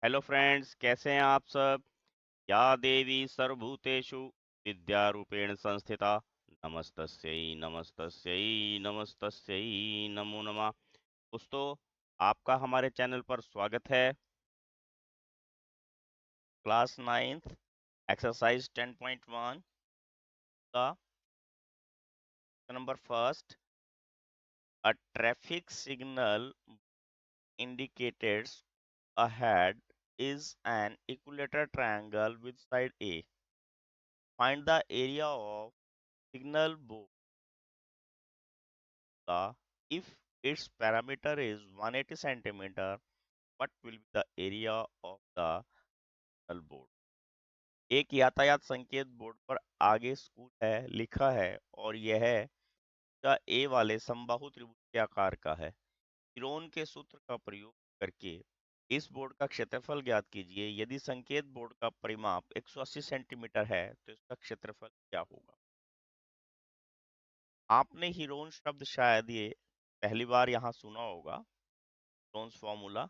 Hello friends, कैसे हैं आप सब। या देवी सर्वभूतेषु विद्यारूपेण संस्थिता नमस्तस्यै नमस्तस्यै नमस्तस्यै नमो नमः। दोस्तों, आपका हमारे चैनल पर स्वागत है। क्लास 9th एक्सरसाइज 10.1 का number first. A traffic signal indicates ahead is an equilateral triangle with side A. Find the area of signal board if its parameter is 180 centimeter, what will be the area of the signal board? एक यातायात संकेत board पर आगे school है लिखा है और यह का ए वाले समबाहु त्रिभुज के आकार का है। किरोन के सूत्र का प्रयोग करके इस बोर्ड का क्षेत्रफल ज्ञात कीजिए। यदि संकेत बोर्ड का परिमाप 180 सेंटीमीटर है तो इसका क्षेत्रफल क्या होगा। आपने हीरोन शब्द शायद ये पहली बार यहाँ सुना होगा। Heron's formula.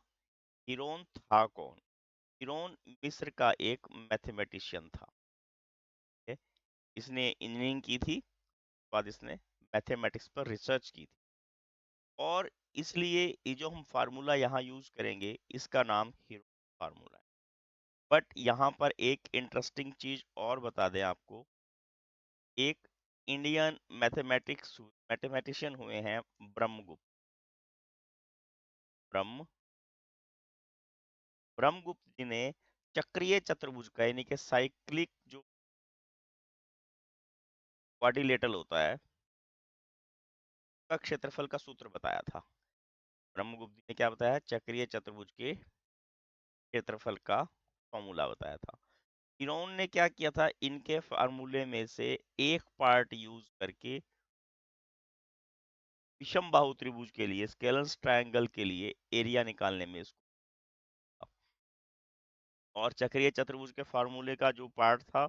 हीरोन था कौन? हीरोन मिस्र का एक मैथमेटिशियन था। ठीक है? इसने इंजीनियरिंग की थी, बाद इसने मैथमेटिक्स पर रिसर्च की थी और इसलिए ये जो हम फार्मूला यहाँ यूज करेंगे इसका नाम हीरोन फार्मूला है। बट यहाँ पर एक इंटरेस्टिंग चीज और बता दें आपको। एक इंडियन मैथमेटिशियन हुए हैं ब्रह्मगुप्त। ब्रह्म ब्रह्मगुप्त जी ने चक्रीय चतुर्भुज का यानी कि साइक्लिक जो क्वाड्रिलेटरल होता है का क्षेत्रफल का सूत्र बताया था। ब्रह्मगुप्त जी ने क्या बताया? चक्रीय चतुर्भुज के क्षेत्रफल का फॉर्मूला बताया था। इन्होंने ने क्या किया था? इनके फार्मूले में से एक पार्ट यूज करके विषम बाहु त्रिभुज के लिए, स्केलर ट्रायंगल के लिए एरिया निकालने में इसको, और चक्रीय चतुर्भुज के फार्मूले का जो पार्ट था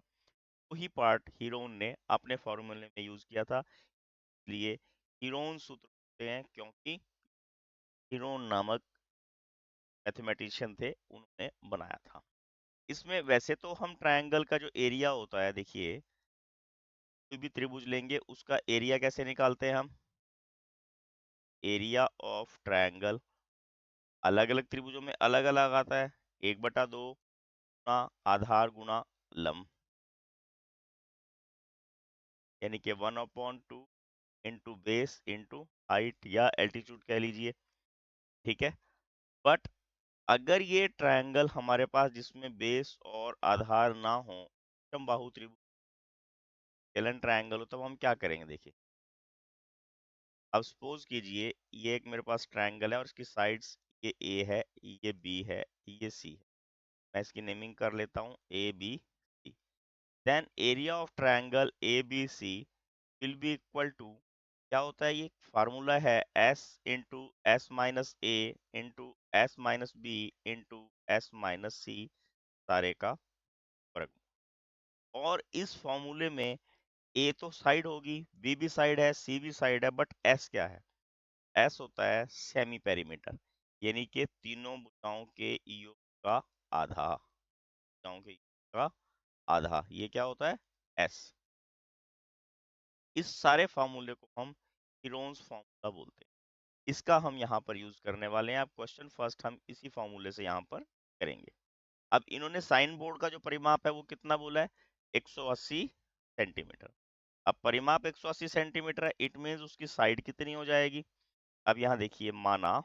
वही पार्ट हीरोन ने अपने फार्मूले में यूज किया था। इसलिए हीरोन सूत्र होते हैं क्योंकि हीरोन नामक मैथमेटिशियन थे, उन्होंने बनाया था। इसमें वैसे तो हम ट्रायंगल का जो एरिया होता है, देखिए कोई भी त्रिभुज लेंगे उसका एरिया कैसे निकालते हैं हम? एरिया ऑफ ट्रायंगल अलग अलग त्रिभुजों में अलग अलग आता है। 1/2 गुना आधार गुना लंब, यानी कि 1/2 इंटू बेस इंटू हाइट या एल्टीट्यूड कह लीजिए। ठीक है। बट अगर ये ट्रायंगल हमारे पास जिसमें बेस और आधार ना हो, बाहु त्रिभुज स्केलर ट्रायंगल हो, तब हम क्या करेंगे? देखिए, अब सपोज कीजिए ये एक मेरे पास ट्रायंगल है और इसकी साइड्स ये ए है, ये बी है, ये सी है। मैं इसकी नेमिंग कर लेता हूँ A B C. Then area of triangle A B C will be equal to, क्या होता है? ये फार्मूला है एस इंटू एस माइनस ए into S minus B into S minus C, सारे का वर्ग। और इस फॉर्मूले में ए तो साइड होगी, बी भी साइड है, सी भी साइड है, बट एस क्या है? एस होता है सेमी पेरीमीटर, यानी कि तीनों भुजाओं के योग का आधा। भुजाओं के योग का आधा, ये क्या होता है? एस। इस सारे फार्मूले को हम हीरोन्स फार्मूला बोलते हैं। इसका हम यहाँ पर यूज करने वाले हैं। अब क्वेश्चन फर्स्ट हम इसी फार्मूले से यहाँ पर करेंगे। अब इन्होंने साइन बोर्ड का जो परिमाप है वो कितना बोला है? 180 सेंटीमीटर। अब परिमाप 180 सेंटीमीटर है, इट मीन्स उसकी साइड कितनी हो जाएगी? अब यहाँ देखिए, माना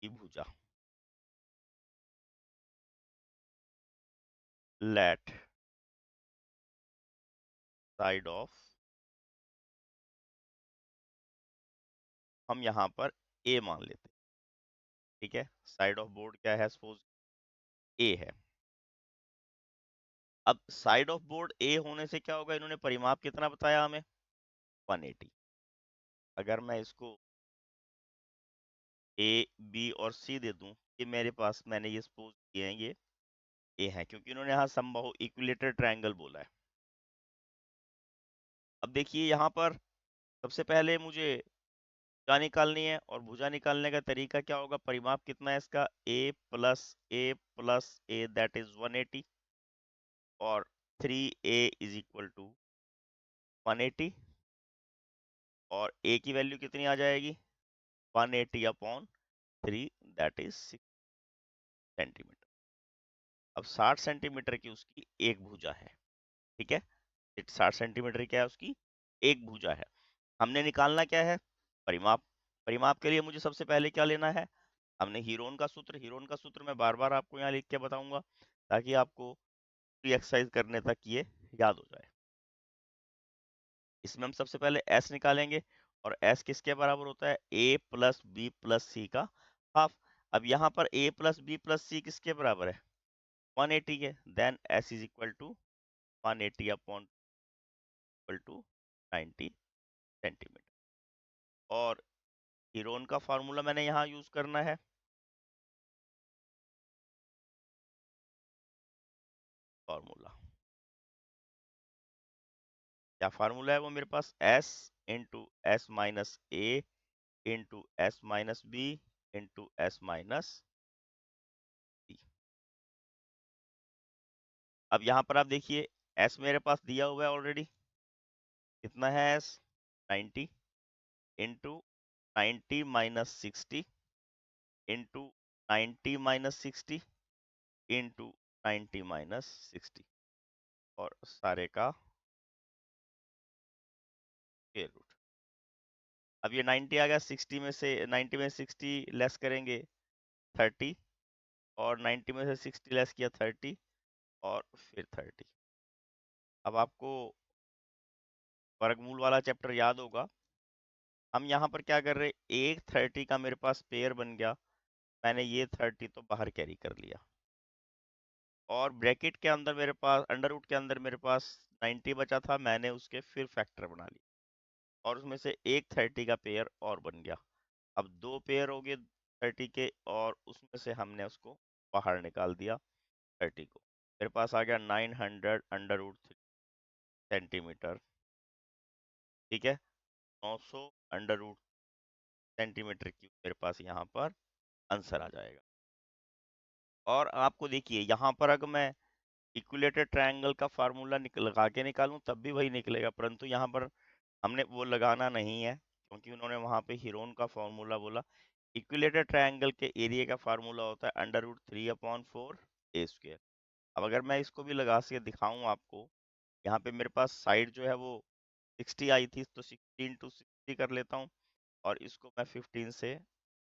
की भुजा, लेट साइड ऑफ, हम यहाँ पर ए मान लेते हैं। ठीक है, साइड ऑफ बोर्ड क्या है? सपोज ए है। अब साइड ऑफ बोर्ड ए होने से क्या होगा? इन्होंने परिमाप कितना बताया हमें? 180। अगर मैं इसको ए बी और सी दे दूं, ये मेरे पास मैंने ये सपोज किए हैं ये ए है, क्योंकि इन्होंने यहाँ समबाहु इक्विलेटरल ट्रायंगल बोला है। अब देखिए यहाँ पर सबसे पहले मुझे भुजा निकालनी है, और भुजा निकालने का तरीका क्या होगा, परिमाप कितना है इसका, a दैट इज 180, और 3a इज इक्वल टू 180, और a की वैल्यू कितनी आ जाएगी, 180 अपॉन 3 दैट इज 6 सेंटीमीटर। अब 60 सेंटीमीटर की उसकी एक भुजा है, ठीक है, 60 सेंटीमीटर क्या है उसकी एक भुजा है। हमने निकालना क्या है, परिमाप। परिमाप के लिए मुझे सबसे पहले क्या लेना है, हमने हीरोन का सूत्र, हीरोन का सूत्र मैं बार बार आपको यहाँ लिख के बताऊंगा ताकि आपको पूरी एक्सरसाइज करने तक ये याद हो जाए। इसमें हम सबसे पहले s निकालेंगे, और s किसके बराबर होता है, a plus B plus C का हाफ। अब यहाँ पर a plus B plus C किसके बराबर है, 180 के, then s is equal to 180 upon equal to 90 centimetre. और हीरोन का फार्मूला मैंने यहाँ यूज करना है, फार्मूला क्या फार्मूला है वो मेरे पास, s इंटू एस माइनस ए into S minus B into S minus c. अब यहाँ पर आप देखिए s मेरे पास दिया हुआ है ऑलरेडी, कितना है s, 90 into 90 minus 60 into 90 minus 60 into 90 minus 60, और सारे का स्क्वायर रूट। अब ये 90 आ गया, 60 में से 90 में 60 लेस करेंगे 30, और 90 में से 60 लेस किया 30, और फिर 30। अब आपको वर्गमूल वाला चैप्टर याद होगा, हम यहाँ पर क्या कर रहे, एक 30 का मेरे पास पेयर बन गया, मैंने ये 30 तो बाहर कैरी कर लिया, और ब्रैकेट के अंदर मेरे पास, अंडर रूट के अंदर मेरे पास 90 बचा था, मैंने उसके फिर फैक्टर बना लिया, और उसमें से एक 30 का पेयर और बन गया। अब दो पेयर हो गए 30 के, और उसमें से हमने उसको बाहर निकाल दिया 30 को, मेरे पास आ गया 900 अंडर रूट 3 सेंटीमीटर, ठीक है, 900 अंडर रूट सेंटीमीटर क्यूब मेरे पास यहाँ पर आंसर आ जाएगा। और आपको देखिए यहाँ पर अगर मैं इक्विलेटरल ट्रायंगल का फार्मूला लगा के निकालूं तब भी वही निकलेगा, परंतु यहाँ पर हमने वो लगाना नहीं है क्योंकि उन्होंने वहां पे हीरोन का फार्मूला बोला। इक्विलेटरल ट्रायंगल के एरिया का फार्मूला होता है अंडर रूट 3/4 ए स्क्वायर। अब अगर मैं इसको भी लगा के दिखाऊं आपको, यहाँ पे मेरे पास साइड जो है वो 60 आई थी, तो 16 टू 60 कर लेता हूँ, और इसको मैं 15 से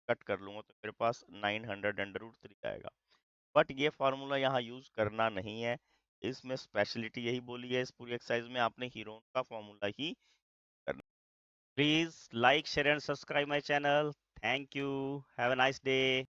कट कर लूंगा, तो मेरे पास 900 अंडर रूट 3 आएगा। बट ये फार्मूला यहाँ यूज करना नहीं है, इसमें स्पेशलिटी यही बोली है, इस पूरी एक्सरसाइज में आपने हीरोन का फार्मूला ही करना। Please like share and subscribe my channel. Thank you, have a nice day.